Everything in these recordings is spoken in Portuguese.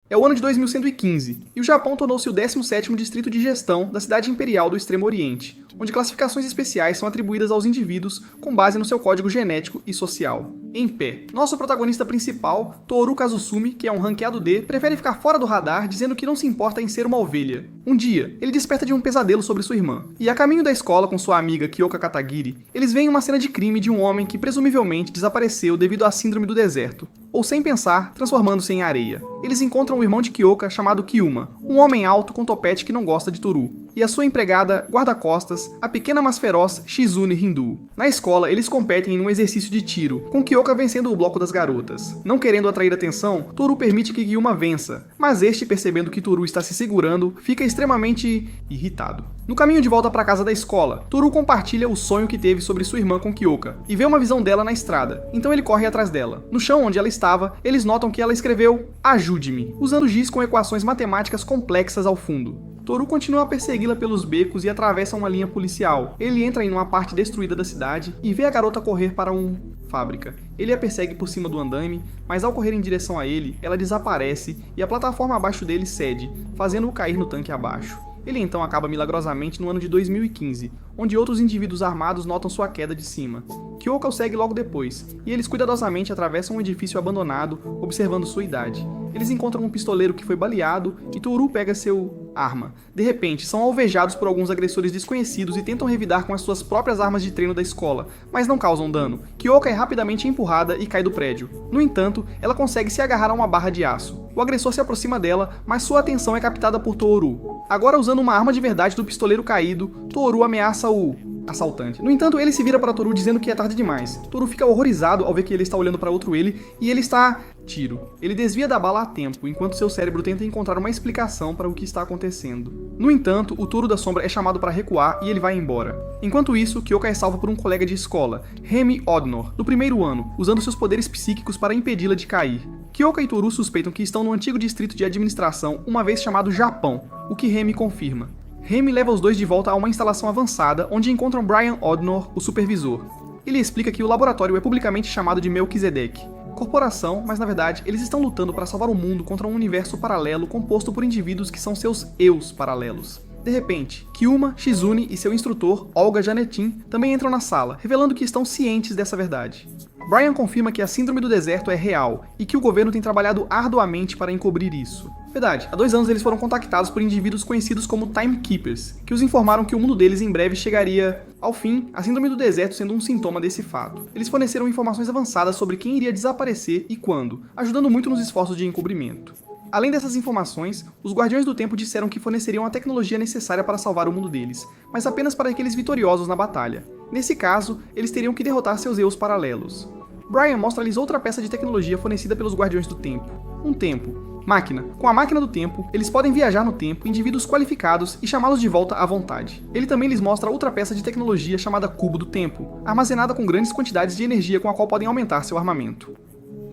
É o ano de 2115, e o Japão tornou-se o 17º distrito de gestão da cidade imperial do Extremo Oriente, onde classificações especiais são atribuídas aos indivíduos com base no seu código genético e social. Em pé, nosso protagonista principal, Toru Kazusumi, que é um ranqueado D, prefere ficar fora do radar dizendo que não se importa em ser uma ovelha. Um dia, ele desperta de um pesadelo sobre sua irmã, e a caminho da escola com sua amiga Kyoka Katagiri, eles veem uma cena de crime de um homem que presumivelmente desapareceu devido à síndrome do deserto, ou sem pensar, transformando-se em areia. Eles encontram o irmão de Kyoka chamado Kyuma, um homem alto com topete que não gosta de Toru, e a sua empregada, guarda-costas, a pequena mas feroz Shizune Hindu. Na escola, eles competem em um exercício de tiro, com Kyoka vencendo o bloco das garotas. Não querendo atrair atenção, Toru permite que Kyuma vença, mas este, percebendo que Toru está se segurando, fica extremamente irritado. No caminho de volta para a casa da escola, Toru compartilha o sonho que teve sobre sua irmã com Kyoka, e vê uma visão dela na estrada, então ele corre atrás dela. No chão onde ela estava, eles notam que ela escreveu "Ajude-me", usando giz com equações matemáticas complexas ao fundo. Toru continua a persegui-la pelos becos e atravessa uma linha policial. Ele entra em uma parte destruída da cidade e vê a garota correr para uma fábrica. Ele a persegue por cima do andaime, mas ao correr em direção a ele, ela desaparece e a plataforma abaixo dele cede, fazendo-o cair no tanque abaixo. Ele então acaba milagrosamente no ano de 2015, onde outros indivíduos armados notam sua queda de cima. Kyoka o segue logo depois, e eles cuidadosamente atravessam um edifício abandonado, observando sua idade. Eles encontram um pistoleiro que foi baleado e Toru pega seu arma. De repente, são alvejados por alguns agressores desconhecidos e tentam revidar com as suas próprias armas de treino da escola, mas não causam dano. Kyoka é rapidamente empurrada e cai do prédio. No entanto, ela consegue se agarrar a uma barra de aço. O agressor se aproxima dela, mas sua atenção é captada por Toru. Agora usando uma arma de verdade do pistoleiro caído, Toru ameaça o assaltante. No entanto, ele se vira para Toru dizendo que é tarde demais. Toru fica horrorizado ao ver que ele está olhando para outro ele, e ele está... tiro. Ele desvia da bala a tempo, enquanto seu cérebro tenta encontrar uma explicação para o que está acontecendo. No entanto, o Touro da Sombra é chamado para recuar e ele vai embora. Enquanto isso, Kyoka é salva por um colega de escola, Remy Odnor, do primeiro ano, usando seus poderes psíquicos para impedi-la de cair. Kyoka e Toru suspeitam que estão no antigo distrito de administração, uma vez chamado Japão, o que Remy confirma. Remy leva os dois de volta a uma instalação avançada, onde encontram Brian Odnor, o supervisor. Ele explica que o laboratório é publicamente chamado de Melquisedeque, corporação, mas na verdade eles estão lutando para salvar o mundo contra um universo paralelo composto por indivíduos que são seus eus paralelos. De repente, Kyuma, Shizune e seu instrutor, Olga Janetin, também entram na sala, revelando que estão cientes dessa verdade. Brian confirma que a síndrome do deserto é real e que o governo tem trabalhado arduamente para encobrir isso. Verdade, há 2 anos eles foram contactados por indivíduos conhecidos como Timekeepers, que os informaram que o mundo deles em breve chegaria ao fim, a síndrome do deserto sendo um sintoma desse fato. Eles forneceram informações avançadas sobre quem iria desaparecer e quando, ajudando muito nos esforços de encobrimento. Além dessas informações, os Guardiões do Tempo disseram que forneceriam a tecnologia necessária para salvar o mundo deles, mas apenas para aqueles vitoriosos na batalha. Nesse caso, eles teriam que derrotar seus eus paralelos. Brian mostra-lhes outra peça de tecnologia fornecida pelos Guardiões do Tempo. Um tempo. Máquina. Com a máquina do tempo, eles podem viajar no tempo, indivíduos qualificados, e chamá-los de volta à vontade. Ele também lhes mostra outra peça de tecnologia chamada Cubo do Tempo, armazenada com grandes quantidades de energia com a qual podem aumentar seu armamento.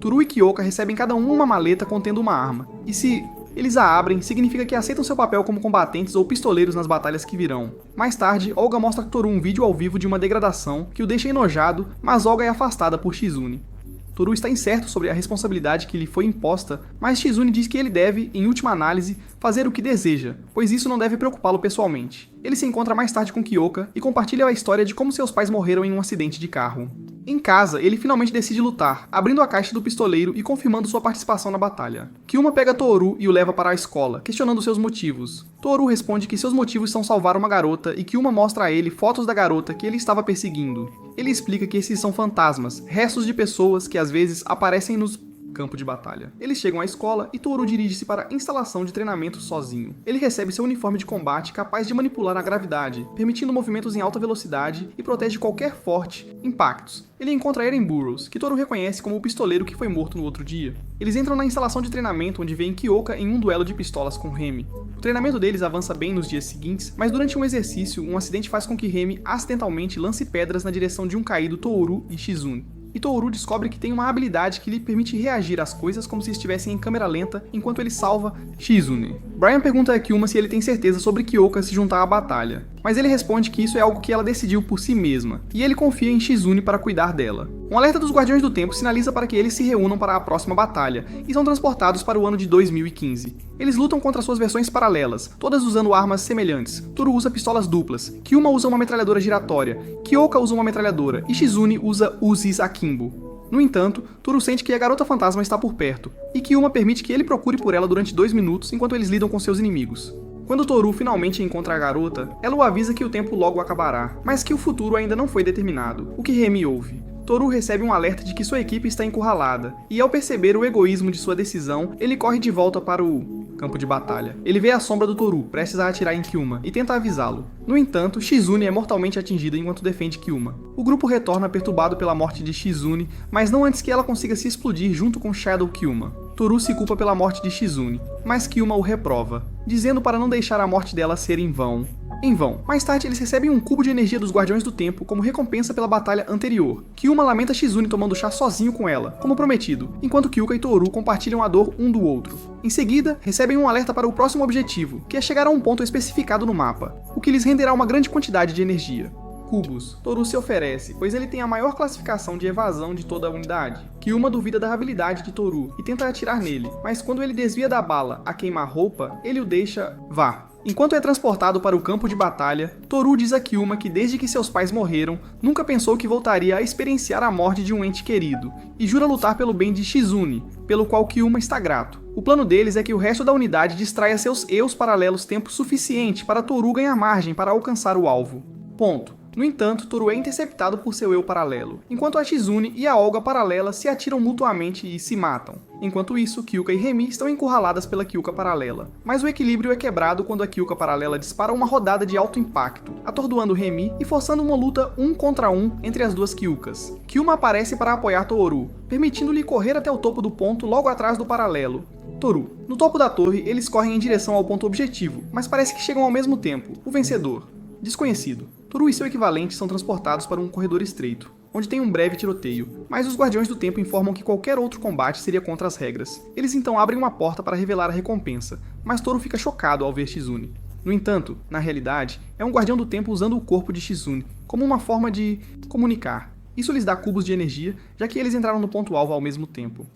Toru e Kyoka recebem cada um uma maleta contendo uma arma, e se eles a abrem, significa que aceitam seu papel como combatentes ou pistoleiros nas batalhas que virão. Mais tarde, Olga mostra a Toru um vídeo ao vivo de uma degradação que o deixa enojado, mas Olga é afastada por Shizune. Toru está incerto sobre a responsabilidade que lhe foi imposta, mas Shizune diz que ele deve, em última análise, fazer o que deseja, pois isso não deve preocupá-lo pessoalmente. Ele se encontra mais tarde com Kyoka e compartilha a história de como seus pais morreram em um acidente de carro. Em casa, ele finalmente decide lutar, abrindo a caixa do pistoleiro e confirmando sua participação na batalha. Kyuma pega Toru e o leva para a escola, questionando seus motivos. Toru responde que seus motivos são salvar uma garota e Kyuma mostra a ele fotos da garota que ele estava perseguindo. Ele explica que esses são fantasmas, restos de pessoas que às vezes aparecem nos campo de batalha. Eles chegam à escola e Toru dirige-se para a instalação de treinamento sozinho. Ele recebe seu uniforme de combate capaz de manipular a gravidade, permitindo movimentos em alta velocidade e protege qualquer forte impactos. Ele encontra Eren Burroughs, que Toru reconhece como o pistoleiro que foi morto no outro dia. Eles entram na instalação de treinamento onde veem Kyoka em um duelo de pistolas com Remy. O treinamento deles avança bem nos dias seguintes, mas durante um exercício, um acidente faz com que Remy acidentalmente lance pedras na direção de um caído Toru e Shizune. E Toru descobre que tem uma habilidade que lhe permite reagir às coisas como se estivessem em câmera lenta enquanto ele salva Shizune. Brian pergunta a Kyuma se ele tem certeza sobre Kyoka se juntar à batalha, mas ele responde que isso é algo que ela decidiu por si mesma, e ele confia em Shizune para cuidar dela. Um alerta dos Guardiões do Tempo sinaliza para que eles se reúnam para a próxima batalha, e são transportados para o ano de 2015. Eles lutam contra suas versões paralelas, todas usando armas semelhantes. Toru usa pistolas duplas, Kyuma usa uma metralhadora giratória, Kyoka usa uma metralhadora, e Shizune usa Uzis Akimbo. No entanto, Toru sente que a garota fantasma está por perto, e Kyuma permite que ele procure por ela durante 2 minutos enquanto eles lidam com seus inimigos. Quando Toru finalmente encontra a garota, ela o avisa que o tempo logo acabará, mas que o futuro ainda não foi determinado, o que Remy ouve. Toru recebe um alerta de que sua equipe está encurralada, e ao perceber o egoísmo de sua decisão, ele corre de volta para o campo de batalha. Ele vê a sombra do Toru, prestes a atirar em Kyuma, e tenta avisá-lo. No entanto, Shizune é mortalmente atingida enquanto defende Kyuma. O grupo retorna perturbado pela morte de Shizune, mas não antes que ela consiga se explodir junto com Shadow Kyuma. Toru se culpa pela morte de Shizune, mas Kyuma o reprova, dizendo para não deixar a morte dela ser em vão. Mais tarde eles recebem um cubo de energia dos Guardiões do Tempo como recompensa pela batalha anterior. Kyuma lamenta Shizune tomando chá sozinho com ela, como prometido, enquanto Kyoka e Toru compartilham a dor um do outro. Em seguida, recebem um alerta para o próximo objetivo, que é chegar a um ponto especificado no mapa, o que lhes renderá uma grande quantidade de energia. Cubos. Toru se oferece, pois ele tem a maior classificação de evasão de toda a unidade. Kyuma duvida da habilidade de Toru e tenta atirar nele, mas quando ele desvia da bala a queima-roupa, ele o deixa vá. Enquanto é transportado para o campo de batalha, Toru diz a Kyuma que desde que seus pais morreram, nunca pensou que voltaria a experienciar a morte de um ente querido, e jura lutar pelo bem de Shizune, pelo qual Kyuma está grato. O plano deles é que o resto da unidade distraia seus eus paralelos tempo suficiente para Toru ganhar margem para alcançar o alvo. Ponto. No entanto, Toru é interceptado por seu eu paralelo, enquanto a Shizune e a Olga paralela se atiram mutuamente e se matam. Enquanto isso, Kyoka e Remy estão encurraladas pela Kyoka paralela, mas o equilíbrio é quebrado quando a Kyoka paralela dispara uma rodada de alto impacto, atordoando Remy e forçando uma luta 1 contra 1 entre as duas Kyokas. Kyuma aparece para apoiar Toru, permitindo-lhe correr até o topo do ponto logo atrás do paralelo. Toru. No topo da torre, eles correm em direção ao ponto objetivo, mas parece que chegam ao mesmo tempo, o vencedor. Desconhecido. Toru e seu equivalente são transportados para um corredor estreito, onde tem um breve tiroteio, mas os Guardiões do Tempo informam que qualquer outro combate seria contra as regras. Eles então abrem uma porta para revelar a recompensa, mas Toru fica chocado ao ver Shizune. No entanto, na realidade, é um Guardião do Tempo usando o corpo de Shizune, como uma forma de comunicar. Isso lhes dá cubos de energia, já que eles entraram no ponto-alvo ao mesmo tempo.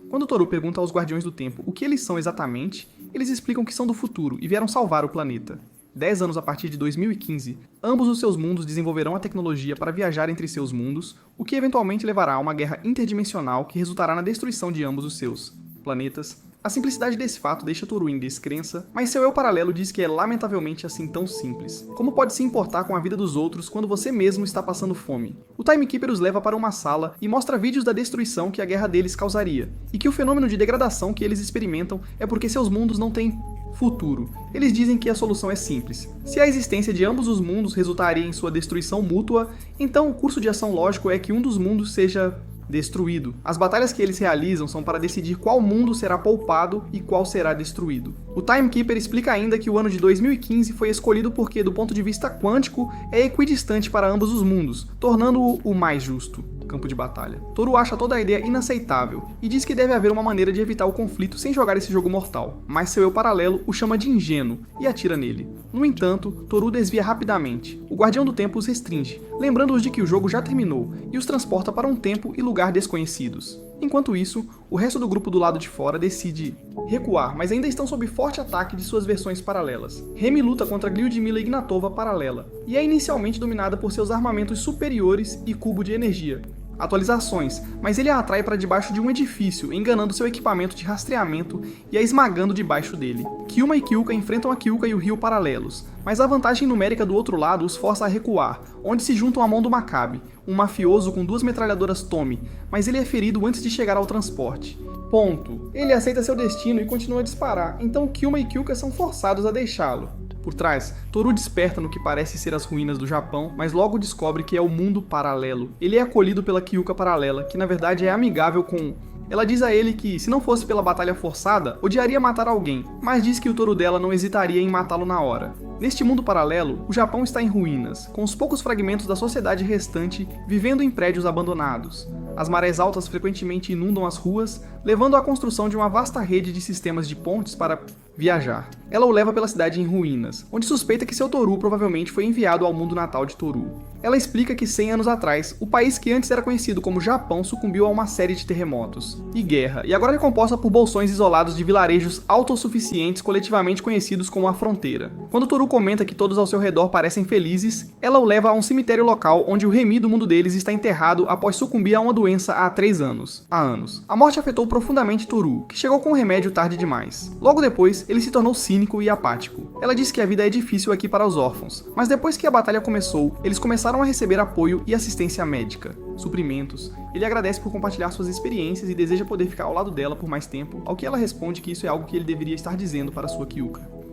Quando Toru pergunta aos Guardiões do Tempo o que eles são exatamente, eles explicam que são do futuro e vieram salvar o planeta. 10 anos a partir de 2015, ambos os seus mundos desenvolverão a tecnologia para viajar entre seus mundos, o que eventualmente levará a uma guerra interdimensional que resultará na destruição de ambos os seus planetas. A simplicidade desse fato deixa Toru em descrença, mas seu eu paralelo diz que é lamentavelmente assim tão simples. Como pode se importar com a vida dos outros quando você mesmo está passando fome? O Timekeeper os leva para uma sala e mostra vídeos da destruição que a guerra deles causaria, e que o fenômeno de degradação que eles experimentam é porque seus mundos não têm futuro. Eles dizem que a solução é simples. Se a existência de ambos os mundos resultaria em sua destruição mútua, então o curso de ação lógico é que um dos mundos seja destruído. As batalhas que eles realizam são para decidir qual mundo será poupado e qual será destruído. O Timekeeper explica ainda que o ano de 2015 foi escolhido porque, do ponto de vista quântico, é equidistante para ambos os mundos, tornando-o o mais justo. Campo de batalha. Toru acha toda a ideia inaceitável e diz que deve haver uma maneira de evitar o conflito sem jogar esse jogo mortal, mas seu eu paralelo o chama de ingênuo e atira nele. No entanto, Toru desvia rapidamente. O Guardião do Tempo os restringe, lembrando-os de que o jogo já terminou e os transporta para um tempo e lugar desconhecidos. Enquanto isso, o resto do grupo do lado de fora decide recuar, mas ainda estão sob forte ataque de suas versões paralelas. Remy luta contra Lyudmila Ignatova paralela, e é inicialmente dominada por seus armamentos superiores e cubo de energia. Atualizações, mas ele a atrai para debaixo de um edifício, enganando seu equipamento de rastreamento e a esmagando debaixo dele. Kyuma e Kyoka enfrentam a Kyoka e o Ryu paralelos, mas a vantagem numérica do outro lado os força a recuar, onde se juntam à mão do Makabe, um mafioso com 2 metralhadoras Tommy, mas ele é ferido antes de chegar ao transporte. Ponto. Ele aceita seu destino e continua a disparar, então Kyuma e Kyoka são forçados a deixá-lo. Por trás, Toru desperta no que parece ser as ruínas do Japão, mas logo descobre que é o mundo paralelo. Ele é acolhido pela Kyoka paralela, que na verdade é amigável com... Ela diz a ele que, se não fosse pela batalha forçada, odiaria matar alguém, mas diz que o Toru dela não hesitaria em matá-lo na hora. Neste mundo paralelo, o Japão está em ruínas, com os poucos fragmentos da sociedade restante vivendo em prédios abandonados. As marés altas frequentemente inundam as ruas, levando à construção de uma vasta rede de sistemas de pontes para Viajar. Ela o leva pela cidade em ruínas, onde suspeita que seu Toru provavelmente foi enviado ao mundo natal de Toru. Ela explica que 100 anos atrás, o país que antes era conhecido como Japão sucumbiu a uma série de terremotos e guerra, e agora é composta por bolsões isolados de vilarejos autossuficientes coletivamente conhecidos como a Fronteira. Quando Toru comenta que todos ao seu redor parecem felizes, ela o leva a um cemitério local onde o Remy do mundo deles está enterrado após sucumbir a uma doença há 3 anos. A morte afetou profundamente Toru, que chegou com o remédio tarde demais. Logo depois, ele se tornou cínico e apático. Ela diz que a vida é difícil aqui para os órfãos, mas depois que a batalha começou, eles começaram a receber apoio e assistência médica, suprimentos. Ele agradece por compartilhar suas experiências e deseja poder ficar ao lado dela por mais tempo, ao que ela responde que isso é algo que ele deveria estar dizendo para sua Kyuka.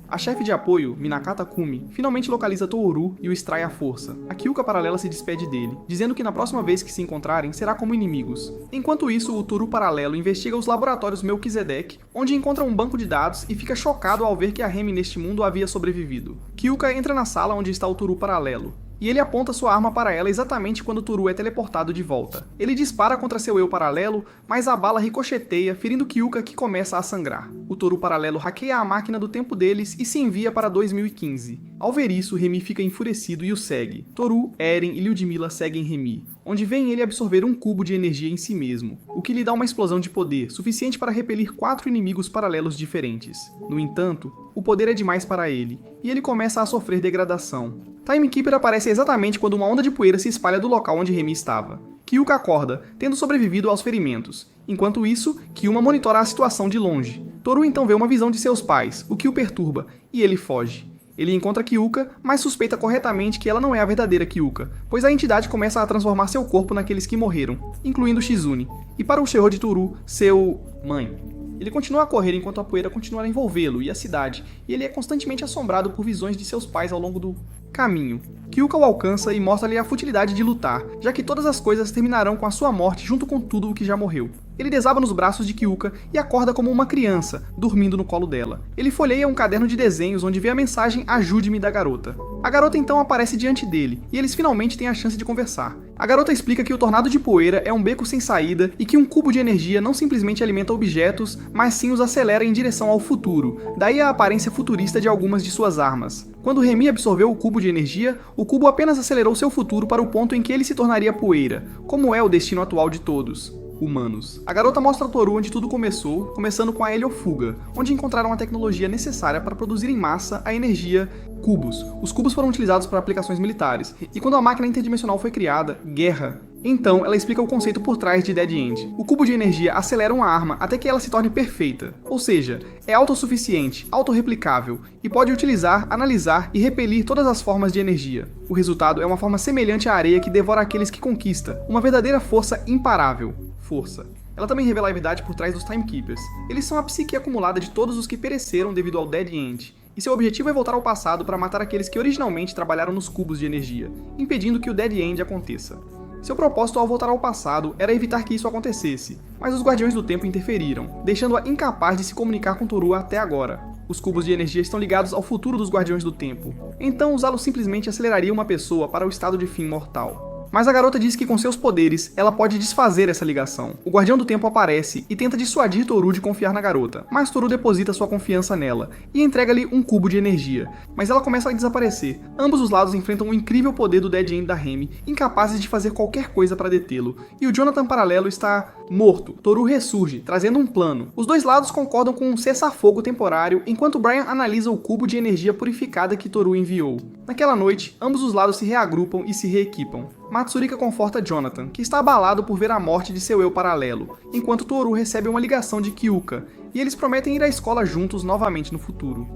A chefe de apoio, Minakata Kumi, finalmente localiza Toru e o extrai à força. A Kyuka paralela se despede dele, dizendo que na próxima vez que se encontrarem será como inimigos. Enquanto isso, o Toru paralelo investiga os laboratórios Melquisedeque, onde encontra um banco de dados e fica chocado ao ver que a Remy neste mundo havia sobrevivido. Kyuka entra na sala onde está o Toru paralelo, e ele aponta sua arma para ela exatamente quando Toru é teleportado de volta. Ele dispara contra seu eu paralelo, mas a bala ricocheteia, ferindo Kyuka, que começa a sangrar. O Toru paralelo hackeia a máquina do tempo deles e se envia para 2015. Ao ver isso, Remy fica enfurecido e o segue. Toru, Eren e Lyudmila seguem Remy, onde vem ele absorver um cubo de energia em si mesmo, o que lhe dá uma explosão de poder, suficiente para repelir 4 inimigos paralelos diferentes. No entanto, o poder é demais para ele, e ele começa a sofrer degradação. Timekeeper aparece exatamente quando uma onda de poeira se espalha do local onde Remy estava. Kyuka acorda, tendo sobrevivido aos ferimentos. Enquanto isso, Kyuma monitora a situação de longe. Toru então vê uma visão de seus pais, o que o perturba, e ele foge. Ele encontra Kyuka, mas suspeita corretamente que ela não é a verdadeira Kyuka, pois a entidade começa a transformar seu corpo naqueles que morreram, incluindo Shizune, e para o terror de Toru, seu... mãe. Ele continua a correr enquanto a poeira continua a envolvê-lo e a cidade, e ele é constantemente assombrado por visões de seus pais ao longo do caminho. Kyuka o alcança e mostra-lhe a futilidade de lutar, já que todas as coisas terminarão com a sua morte junto com tudo o que já morreu. Ele desaba nos braços de Kyuka e acorda como uma criança, dormindo no colo dela. Ele folheia um caderno de desenhos onde vê a mensagem "Ajude-me" da garota. A garota então aparece diante dele, e eles finalmente têm a chance de conversar. A garota explica que o tornado de poeira é um beco sem saída e que um cubo de energia não simplesmente alimenta objetos, mas sim os acelera em direção ao futuro, daí a aparência futurista de algumas de suas armas. Quando Remy absorveu o cubo de energia, o cubo apenas acelerou seu futuro para o ponto em que ele se tornaria poeira, como é o destino atual de todos. Humanos. A garota mostra a Toru onde tudo começou, começando com a heliofuga, onde encontraram a tecnologia necessária para produzir em massa a energia cubos. Os cubos foram utilizados para aplicações militares, e quando a máquina interdimensional foi criada, guerra. Então, ela explica o conceito por trás de Dead End. O cubo de energia acelera uma arma até que ela se torne perfeita, ou seja, é autossuficiente, autorreplicável, e pode utilizar, analisar e repelir todas as formas de energia. O resultado é uma forma semelhante à areia que devora aqueles que conquista, uma verdadeira força imparável. Força. Ela também revela a verdade por trás dos Timekeepers. Eles são a psique acumulada de todos os que pereceram devido ao Dead End, e seu objetivo é voltar ao passado para matar aqueles que originalmente trabalharam nos cubos de energia, impedindo que o Dead End aconteça. Seu propósito ao voltar ao passado era evitar que isso acontecesse, mas os Guardiões do Tempo interferiram, deixando-a incapaz de se comunicar com Toru até agora. Os cubos de energia estão ligados ao futuro dos Guardiões do Tempo, então usá-los simplesmente aceleraria uma pessoa para o estado de fim mortal. Mas a garota diz que com seus poderes, ela pode desfazer essa ligação. O Guardião do Tempo aparece e tenta dissuadir Toru de confiar na garota, mas Toru deposita sua confiança nela e entrega-lhe um cubo de energia, mas ela começa a desaparecer. Ambos os lados enfrentam o incrível poder do Dead End da Remy, incapazes de fazer qualquer coisa para detê-lo, e o Jonathan paralelo está morto. Toru ressurge, trazendo um plano. Os dois lados concordam com um cessar-fogo temporário, enquanto Brian analisa o cubo de energia purificada que Toru enviou. Naquela noite, ambos os lados se reagrupam e se reequipam. Matsurika conforta Jonathan, que está abalado por ver a morte de seu eu paralelo, enquanto Toru recebe uma ligação de Kyuka, e eles prometem ir à escola juntos novamente no futuro.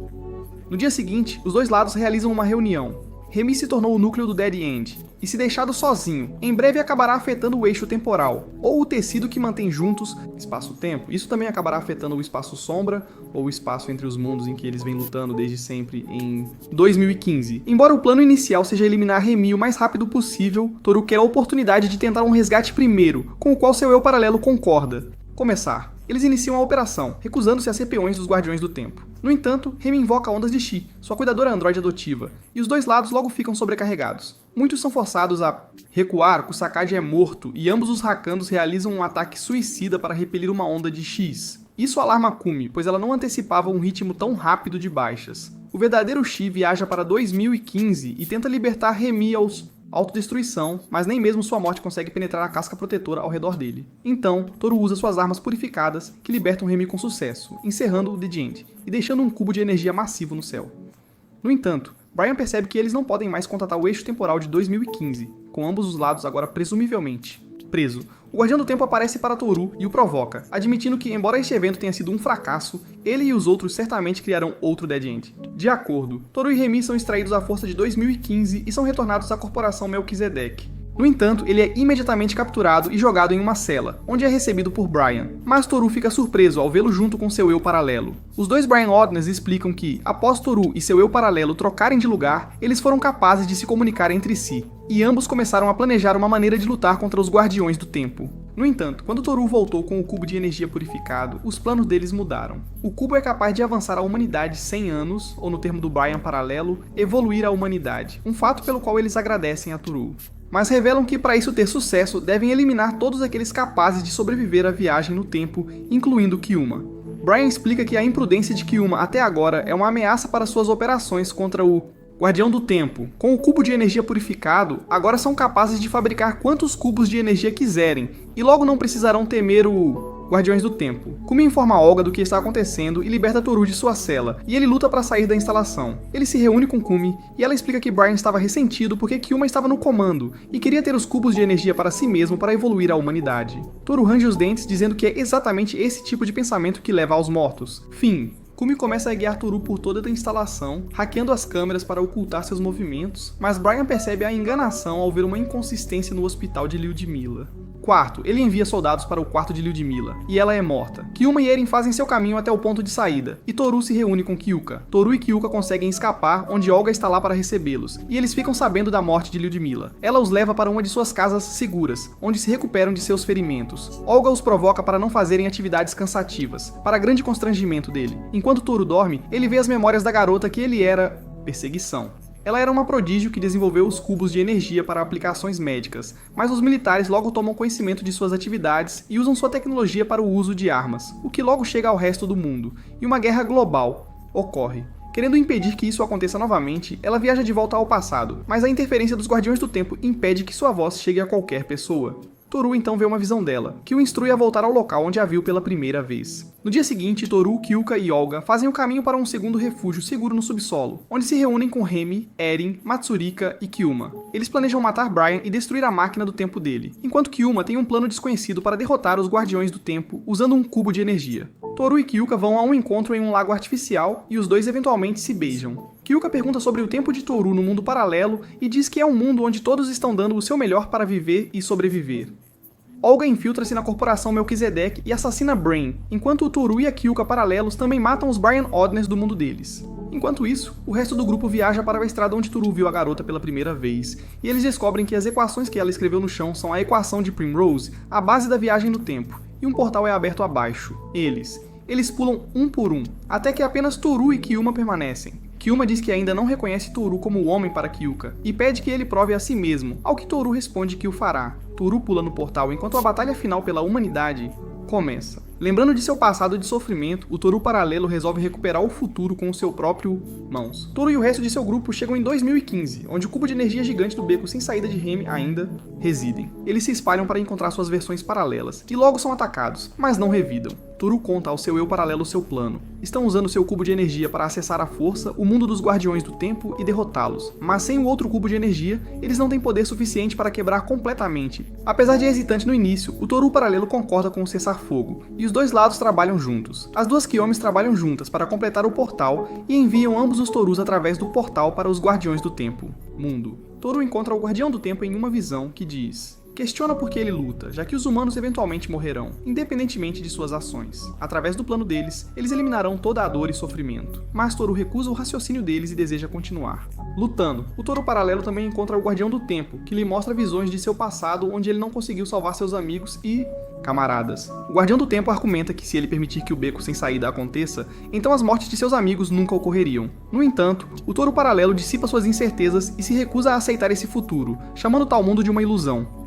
No dia seguinte, os dois lados realizam uma reunião. Remy se tornou o núcleo do Dead End, e se deixado sozinho, em breve acabará afetando o eixo temporal, ou o tecido que mantém juntos espaço-tempo. Isso também acabará afetando o espaço-sombra, ou o espaço entre os mundos em que eles vêm lutando desde sempre em 2015. Embora o plano inicial seja eliminar Remy o mais rápido possível, Toru quer a oportunidade de tentar um resgate primeiro, com o qual seu eu paralelo concorda. Começar. Eles iniciam a operação, recusando-se a ser peões dos Guardiões do Tempo. No entanto, Remy invoca ondas de Chi, sua cuidadora androide adotiva, e os dois lados logo ficam sobrecarregados. Muitos são forçados a recuar, Kusakaji é morto, e ambos os Rakandos realizam um ataque suicida para repelir uma onda de X. Isso alarma Kumi, pois ela não antecipava um ritmo tão rápido de baixas. O verdadeiro Shi viaja para 2015 e tenta libertar Remy aos autodestruição, mas nem mesmo sua morte consegue penetrar a casca protetora ao redor dele. Então, Toru usa suas armas purificadas, que libertam Remy com sucesso, encerrando o The End e deixando um cubo de energia massivo no céu. No entanto, Brian percebe que eles não podem mais contatar o eixo temporal de 2015, com ambos os lados agora presumivelmente preso. O Guardião do Tempo aparece para Toru e o provoca, admitindo que, embora este evento tenha sido um fracasso, ele e os outros certamente criarão outro Dead End. De acordo, Toru e Remy são extraídos à força de 2015 e são retornados à corporação Melquisedeque. No entanto, ele é imediatamente capturado e jogado em uma cela, onde é recebido por Brian, mas Toru fica surpreso ao vê-lo junto com seu eu paralelo. Os dois Brian Oddness explicam que, após Toru e seu eu paralelo trocarem de lugar, eles foram capazes de se comunicar entre si, e ambos começaram a planejar uma maneira de lutar contra os Guardiões do Tempo. No entanto, quando Toru voltou com o cubo de energia purificado, os planos deles mudaram. O cubo é capaz de avançar a humanidade 100 anos, ou no termo do Brian paralelo, evoluir a humanidade, um fato pelo qual eles agradecem a Toru. Mas revelam que para isso ter sucesso, devem eliminar todos aqueles capazes de sobreviver à viagem no tempo, incluindo Kyuma. Brian explica que a imprudência de Kyuma até agora é uma ameaça para suas operações contra o Guardião do Tempo. Com o cubo de energia purificado, agora são capazes de fabricar quantos cubos de energia quiserem, e logo não precisarão temer o Guardiões do Tempo. Kumi informa Olga do que está acontecendo e liberta Toru de sua cela, e ele luta para sair da instalação. Ele se reúne com Kumi, e ela explica que Brian estava ressentido porque Kyuma estava no comando, e queria ter os cubos de energia para si mesmo para evoluir a humanidade. Toru range os dentes, dizendo que é exatamente esse tipo de pensamento que leva aos mortos. Fim. Kumi começa a guiar Toru por toda a instalação, hackeando as câmeras para ocultar seus movimentos, mas Brian percebe a enganação ao ver uma inconsistência no hospital de Lyudmila. Quarto, ele envia soldados para o quarto de Lyudmila, e ela é morta. Kyuma e Eren fazem seu caminho até o ponto de saída, e Toru se reúne com Kyuka. Toru e Kyuka conseguem escapar, onde Olga está lá para recebê-los, e eles ficam sabendo da morte de Lyudmila. Ela os leva para uma de suas casas seguras, onde se recuperam de seus ferimentos. Olga os provoca para não fazerem atividades cansativas, para grande constrangimento dele. Enquanto Toru dorme, ele vê as memórias da garota que ele era... perseguição. Ela era uma prodígio que desenvolveu os cubos de energia para aplicações médicas, mas os militares logo tomam conhecimento de suas atividades e usam sua tecnologia para o uso de armas, o que logo chega ao resto do mundo, e uma guerra global ocorre. Querendo impedir que isso aconteça novamente, ela viaja de volta ao passado, mas a interferência dos Guardiões do Tempo impede que sua voz chegue a qualquer pessoa. Toru então vê uma visão dela, que o instrui a voltar ao local onde a viu pela primeira vez. No dia seguinte, Toru, Kyuka e Olga fazem o caminho para um segundo refúgio seguro no subsolo, onde se reúnem com Remy, Eren, Matsurika e Kyuma. Eles planejam matar Brian e destruir a máquina do tempo dele, enquanto Kyuma tem um plano desconhecido para derrotar os Guardiões do Tempo usando um cubo de energia. Toru e Kyuka vão a um encontro em um lago artificial e os dois eventualmente se beijam. Kyuka pergunta sobre o tempo de Toru no mundo paralelo e diz que é um mundo onde todos estão dando o seu melhor para viver e sobreviver. Olga infiltra-se na corporação Melquisedeque e assassina Brain, enquanto o Toru e a Kyuka paralelos também matam os Brian Oddness do mundo deles. Enquanto isso, o resto do grupo viaja para a estrada onde Toru viu a garota pela primeira vez, e eles descobrem que as equações que ela escreveu no chão são a equação de Primrose, a base da viagem no tempo, e um portal é aberto abaixo. Eles pulam um por um, até que apenas Toru e Kyuma permanecem. Kyuma diz que ainda não reconhece Toru como homem para Kyuka, e pede que ele prove a si mesmo, ao que Toru responde que o fará. Toru pula no portal enquanto a batalha final pela humanidade começa. Lembrando de seu passado de sofrimento, o Toru paralelo resolve recuperar o futuro com o seu próprio mãos. Toru e o resto de seu grupo chegam em 2015, onde o cubo de energia gigante do beco sem saída de Remy ainda residem. Eles se espalham para encontrar suas versões paralelas, e logo são atacados, mas não revidam. Toru conta ao seu eu paralelo seu plano. Estão usando seu cubo de energia para acessar à força o mundo dos Guardiões do Tempo e derrotá-los, mas sem o outro cubo de energia, eles não têm poder suficiente para quebrar completamente. Apesar de hesitante no início, o Toru paralelo concorda com o cessar-fogo, e os dois lados trabalham juntos. As duas Kyomis trabalham juntas para completar o portal e enviam ambos os Torus através do portal para os Guardiões do Tempo. Mundo. Toru encontra o Guardião do Tempo em uma visão que diz... Questiona por que ele luta, já que os humanos eventualmente morrerão, independentemente de suas ações. Através do plano deles, eles eliminarão toda a dor e sofrimento. Mas Toru recusa o raciocínio deles e deseja continuar. Lutando, o Toru paralelo também encontra o Guardião do Tempo, que lhe mostra visões de seu passado onde ele não conseguiu salvar seus amigos e... camaradas. O Guardião do Tempo argumenta que se ele permitir que o beco sem saída aconteça, então as mortes de seus amigos nunca ocorreriam. No entanto, o Toru paralelo dissipa suas incertezas e se recusa a aceitar esse futuro, chamando tal mundo de uma ilusão.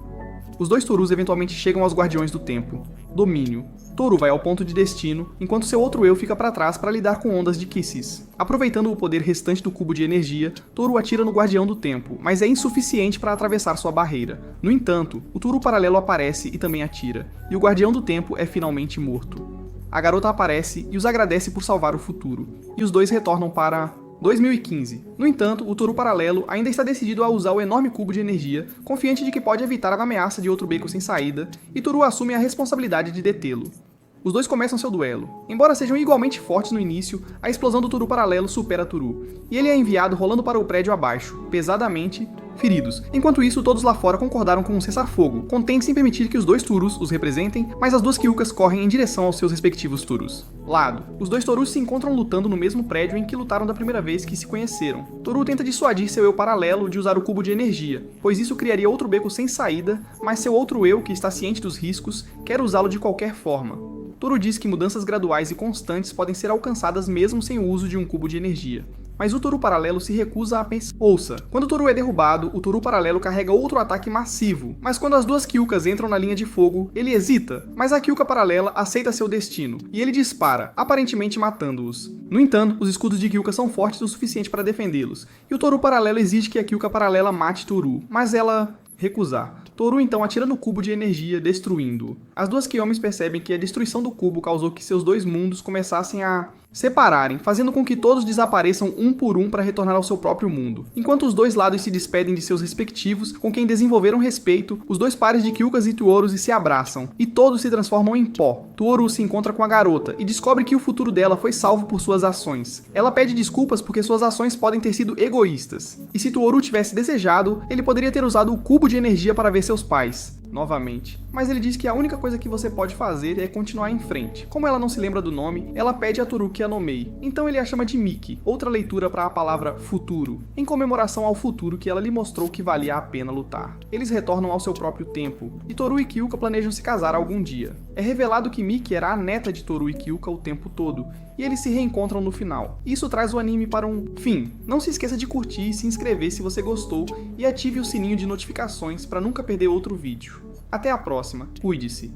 os dois Torus eventualmente chegam aos Guardiões do Tempo. Domínio. Toru vai ao ponto de destino, enquanto seu outro eu fica para trás para lidar com ondas de Kisses. Aproveitando o poder restante do cubo de energia, Toru atira no Guardião do Tempo, mas é insuficiente para atravessar sua barreira. No entanto, o Toru paralelo aparece e também atira, e o Guardião do Tempo é finalmente morto. A garota aparece e os agradece por salvar o futuro, e os dois retornam para 2015. No entanto, o Toru paralelo ainda está decidido a usar o enorme cubo de energia, confiante de que pode evitar a ameaça de outro beco sem saída, e Toru assume a responsabilidade de detê-lo. Os dois começam seu duelo. Embora sejam igualmente fortes no início, a explosão do Toru paralelo supera Toru, e ele é enviado rolando para o prédio abaixo, pesadamente feridos. Enquanto isso, todos lá fora concordaram com um cessar-fogo, contente em permitir que os dois Torus os representem, mas as duas Kyukas correm em direção aos seus respectivos Torus. Lado. Os dois Torus se encontram lutando no mesmo prédio em que lutaram da primeira vez que se conheceram. Toru tenta dissuadir seu eu paralelo de usar o cubo de energia, pois isso criaria outro beco sem saída, mas seu outro eu, que está ciente dos riscos, quer usá-lo de qualquer forma. Toru diz que mudanças graduais e constantes podem ser alcançadas mesmo sem o uso de um cubo de energia. Mas o Toru paralelo se recusa a pensar. Ouça, quando o Toru é derrubado, o Toru paralelo carrega outro ataque massivo, mas quando as duas Kyukas entram na linha de fogo, ele hesita, mas a Kyuka paralela aceita seu destino, e ele dispara, aparentemente matando-os. No entanto, os escudos de Kyuka são fortes o suficiente para defendê-los, e o Toru paralelo exige que a Kyuka paralela mate Toru, mas ela recusar. Toru então atira no cubo de energia, destruindo-o. As duas Kyomis percebem que a destruição do cubo causou que seus dois mundos começassem a separarem, fazendo com que todos desapareçam um por um para retornar ao seu próprio mundo. Enquanto os dois lados se despedem de seus respectivos, com quem desenvolveram respeito, os dois pares de Kyukas e Tuorus se abraçam, e todos se transformam em pó. Toru se encontra com a garota e descobre que o futuro dela foi salvo por suas ações. Ela pede desculpas porque suas ações podem ter sido egoístas. E se Toru tivesse desejado, ele poderia ter usado o cubo de energia para ver seus pais. Novamente. Mas ele diz que a única coisa que você pode fazer é continuar em frente. Como ela não se lembra do nome, ela pede a Toru que a nomeie. Então ele a chama de Miki, outra leitura para a palavra futuro, em comemoração ao futuro que ela lhe mostrou que valia a pena lutar. Eles retornam ao seu próprio tempo, e Toru e Kyuka planejam se casar algum dia. É revelado que Miki era a neta de Toru e Kyuka o tempo todo, e eles se reencontram no final. Isso traz o anime para um fim. Não se esqueça de curtir e se inscrever se você gostou, e ative o sininho de notificações para nunca perder outro vídeo. Até a próxima, cuide-se!